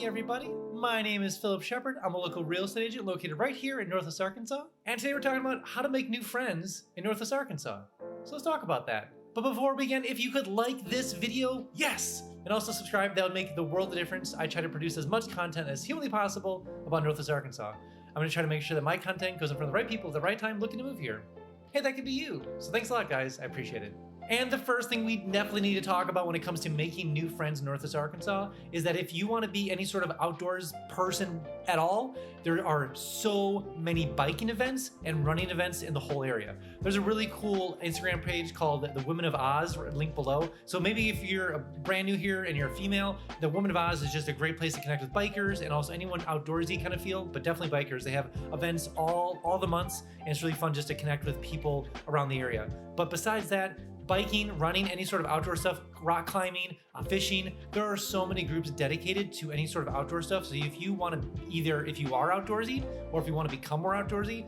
morning, everybody. My name is Philip Shepard. I'm a local real estate agent located right here in Northwest Arkansas. And today we're talking about how to make new friends in Northwest Arkansas. So let's talk about that. But before we begin, if you could like this video, yes! And also subscribe, that would make the world of difference. I try to produce as much content as humanly possible about Northwest Arkansas. I'm gonna try to make sure that my content goes in front of the right people at the right time looking to move here. Hey, that could be you. So thanks a lot, guys. I appreciate it. And the first thing we definitely need to talk about when it comes to making new friends in Northwest Arkansas is that if you want to be any sort of outdoors person at all, there are so many biking events and running events in the whole area. There's a really cool Instagram page called The Women of Oz, link below. So maybe if you're brand new here and you're a female, The Women of Oz is just a great place to connect with bikers and also anyone outdoorsy kind of feel, but definitely bikers. They have events all the months, and it's really fun just to connect with people around the area. But besides that, biking, running, any sort of outdoor stuff, rock climbing, fishing, there are so many groups dedicated to any sort of outdoor stuff. So if you want to, if you are outdoorsy or if you want to become more outdoorsy,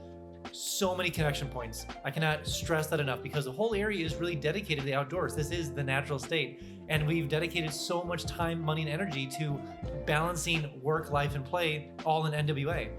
so many connection points. I cannot stress that enough because the whole area is really dedicated to the outdoors. This is the natural state. And we've dedicated so much time, money, and energy to balancing work, life, and play all in NWA.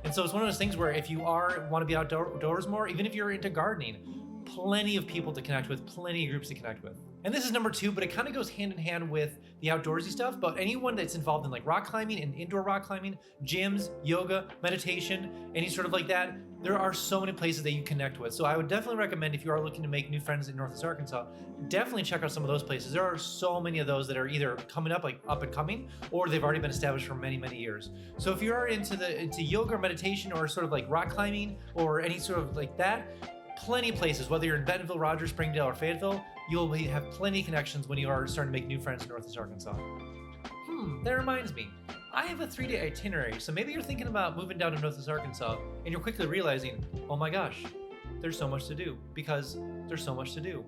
And so it's one of those things where if you want to be outdoors more, even if you're into gardening, plenty of people to connect with, plenty of groups to connect with. And this is number 2, but it kind of goes hand in hand with the outdoorsy stuff. But anyone that's involved in like rock climbing and indoor rock climbing, gyms, yoga, meditation, any sort of like that, there are so many places that you connect with. So I would definitely recommend, if you are looking to make new friends in Northwest Arkansas, definitely check out some of those places. There are so many of those that are either coming up, like up and coming, or they've already been established for many, many years. So if you are into yoga or meditation or sort of like rock climbing or any sort of like that, plenty of places, whether you're in Bentonville, Rogers, Springdale, or Fayetteville, you'll have plenty of connections when you are starting to make new friends in Northwest Arkansas. That reminds me. I have a 3-day itinerary, so maybe you're thinking about moving down to Northwest Arkansas, and you're quickly realizing, oh my gosh, there's so much to do, because there's so much to do.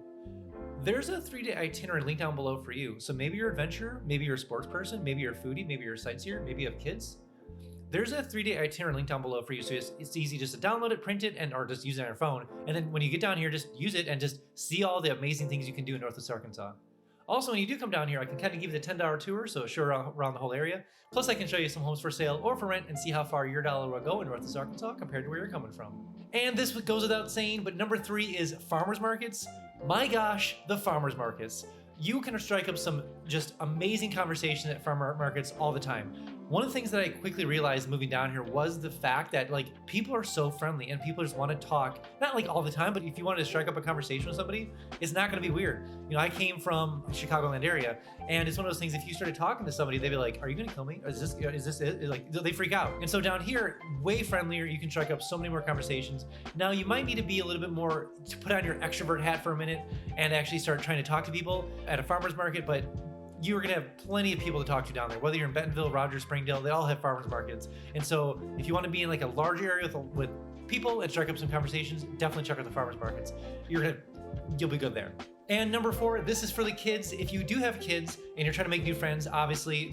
There's a 3-day itinerary link down below for you. So maybe you're an adventurer, maybe you're a sports person, maybe you're a foodie, maybe you're a sightseer, maybe you have kids. There's a 3-day itinerary link down below for you, so it's easy just to download it, print it, or just use it on your phone. And then when you get down here, just use it and just see all the amazing things you can do in Northwest Arkansas. Also, when you do come down here, I can kind of give you the $10 tour, so show around the whole area. Plus, I can show you some homes for sale or for rent and see how far your dollar will go in Northwest Arkansas compared to where you're coming from. And this goes without saying, but number 3 is farmers markets. My gosh, the farmers markets. You can strike up some just amazing conversation at farmer markets all the time. One of the things that I quickly realized moving down here was the fact that like people are so friendly and people just want to talk, not like all the time, but if you wanted to strike up a conversation with somebody, it's not going to be weird. You know, I came from Chicagoland area, and it's one of those things, if you started talking to somebody, they'd be like, are you going to kill me? Is this it? Like, they freak out. And so down here, way friendlier, you can strike up so many more conversations. Now, you might need to be a little bit more, to put on your extrovert hat for a minute and actually start trying to talk to people at a farmer's market, but you are going to have plenty of people to talk to down there. Whether you're in Bentonville, Rogers, Springdale, they all have farmers markets. And so if you want to be in like a large area with people and strike up some conversations, definitely check out the farmers markets. You'll be good there. And number 4, this is for the kids. If you do have kids and you're trying to make new friends, obviously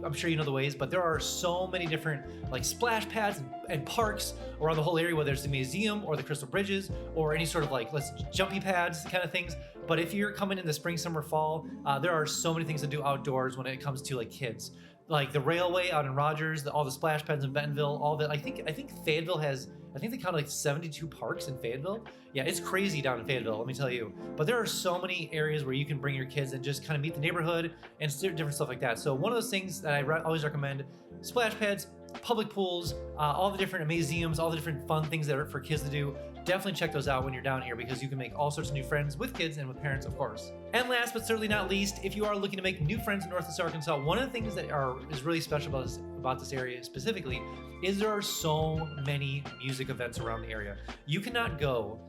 I'm sure you know the ways, but there are so many different like splash pads and parks around the whole area, whether it's the museum or the Crystal Bridges or any sort of like jumpy pads kind of things. But if you're coming in the spring, summer, fall, there are so many things to do outdoors when it comes to like kids. Like the railway out in Rogers, all the splash pads in Bentonville, all that. I think Fayetteville has, I think they count like 72 parks in Fayetteville. Yeah, it's crazy down in Fayetteville, let me tell you. But there are so many areas where you can bring your kids and just kind of meet the neighborhood and different stuff like that. So one of those things that I always recommend, splash pads, public pools, all the different museums, all the different fun things that are for kids to do. Definitely check those out when you're down here because you can make all sorts of new friends with kids and with parents, of course. And last but certainly not least, if you are looking to make new friends in Northwest Arkansas, one of the things that is really special about this area specifically is there are so many music events around the area. You cannot go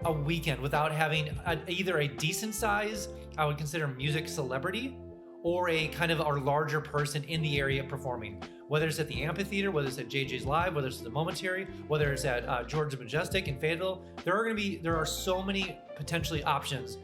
a weekend without having either a decent size, I would consider music celebrity, or a kind of a larger person in the area performing. Whether it's at the amphitheater, whether it's at JJ's Live, whether it's at the Momentary, whether it's at Georgia Majestic in Fayetteville, there are so many potentially options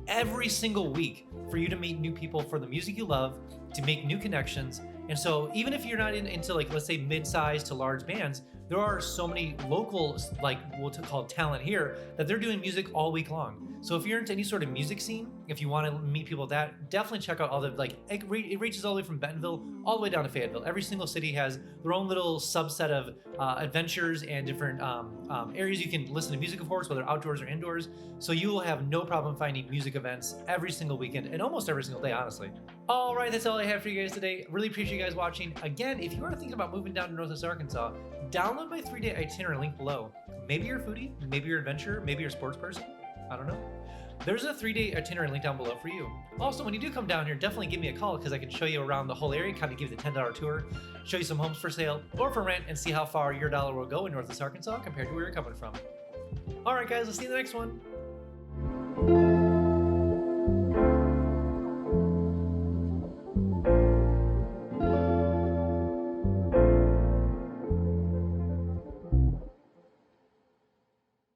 every single week for you to meet new people for the music you love, to make new connections, And so even if you're not into like, let's say mid-sized to large bands, there are so many local, like what's called talent here, that they're doing music all week long. So if you're into any sort of music scene, if you want to meet people with that, definitely check out all the, like, it reaches all the way from Bentonville all the way down to Fayetteville. Every single city has their own little subset of adventures and different areas you can listen to music, of course, whether outdoors or indoors. So you will have no problem finding music events every single weekend and almost every single day, honestly. All right, that's all I have for you guys today. Really appreciate you guys watching. Again, if you are thinking about moving down to Northwest Arkansas, download my 3-day itinerary link below. Maybe you're a foodie, maybe you're an adventurer, maybe you're a sports person. I don't know. There's a 3-day itinerary link down below for you. Also, when you do come down here, definitely give me a call because I can show you around the whole area, kind of give you the $10 tour, show you some homes for sale or for rent, and see how far your dollar will go in Northwest Arkansas compared to where you're coming from. All right, guys, we'll see you in the next one.